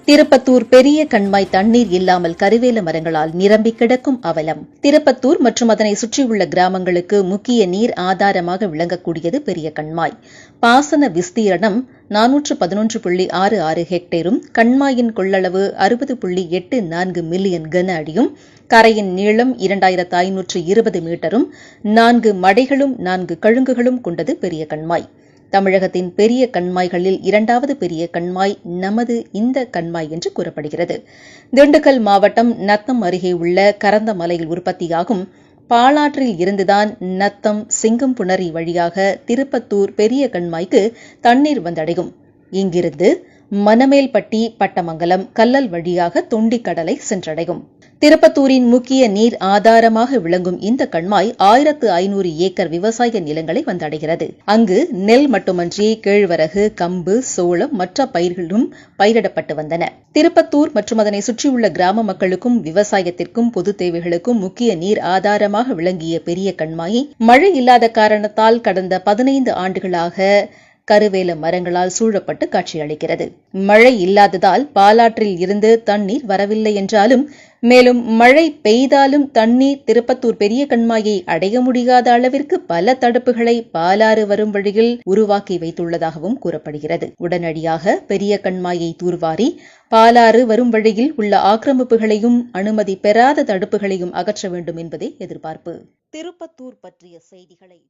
திருப்பத்தூர் பெரிய கண்மாய் தண்ணீர் இல்லாமல் கருவேல மரங்களால் நிரம்பி கிடக்கும் அவலம். திருப்பத்தூர் மற்றும் அதனை சுற்றியுள்ள கிராமங்களுக்கு முக்கிய நீர் ஆதாரமாக விளங்கக்கூடியது பெரிய கண்மாய். பாசன விஸ்தீரணம் 411.66 ஹெக்டேரும், கண்மாயின் கொள்ளளவு 60.84 மில்லியன் கன அடியும், கரையின் நீளம் 2520 மீட்டரும், 4 மடைகளும் 4 கழுங்குகளும் கொண்டது பெரிய கண்மாய். தமிழகத்தின் பெரிய கண்மாய்களில் இரண்டாவது பெரிய கண்மாய் நமது இந்த கண்மாய் என்று கூறப்படுகிறது. திண்டுக்கல் மாவட்டம் நத்தம் அருகே உள்ள கரந்தமலையில் உற்பத்தியாகும் பாலாற்றில் இருந்துதான் நத்தம் சிங்கம்புணரி வழியாக திருப்பத்தூர் பெரிய கண்மாய்க்கு தண்ணீர் வந்தடையும். இங்கிருந்து மணமேல்பட்டி, பட்டமங்கலம், கல்லல் வழியாக தொண்டிக்கடலை சென்றடையும். திருப்பத்தூரின் முக்கிய நீர் ஆதாரமாக விளங்கும் இந்த கண்மாய் 1500 ஏக்கர் விவசாய நிலங்களை வந்தடைகிறது. அங்கு நெல் மட்டுமன்றி கேழ்வரகு, கம்பு, சோளம், மற்ற பயிர்களும் பயிரிடப்பட்டு வந்தன. திருப்பத்தூர் மற்றும் அதனை சுற்றியுள்ள கிராம மக்களுக்கும் விவசாயத்திற்கும் பொது தேவைகளுக்கும் முக்கிய நீர் ஆதாரமாக விளங்கிய பெரிய கண்மாய் மழை இல்லாத காரணத்தால் கடந்த 15 ஆண்டுகளாக கருவேல மரங்களால் சூழப்பட்டு காட்சியளிக்கிறது. மழை இல்லாததால் பாலாற்றில் இருந்து தண்ணீர் வரவில்லை என்றாலும், மேலும் மழை பெய்தாலும் தண்ணீர் திருப்பத்தூர் பெரிய கண்மாயை அடைய முடியாத அளவிற்கு பல தடுப்புகளை பாலாறு வரும் வழியில் உருவாக்கி வைத்துள்ளதாகவும் கூறப்படுகிறது. உடனடியாக பெரிய கண்மாயை தூர்வாரி பாலாறு வரும் வழியில் உள்ள ஆக்கிரமிப்புகளையும் அனுமதி பெறாத தடுப்புகளையும் அகற்ற வேண்டும் என்பதே எதிர்பார்ப்பு. திருப்பத்தூர் பற்றிய செய்திகளை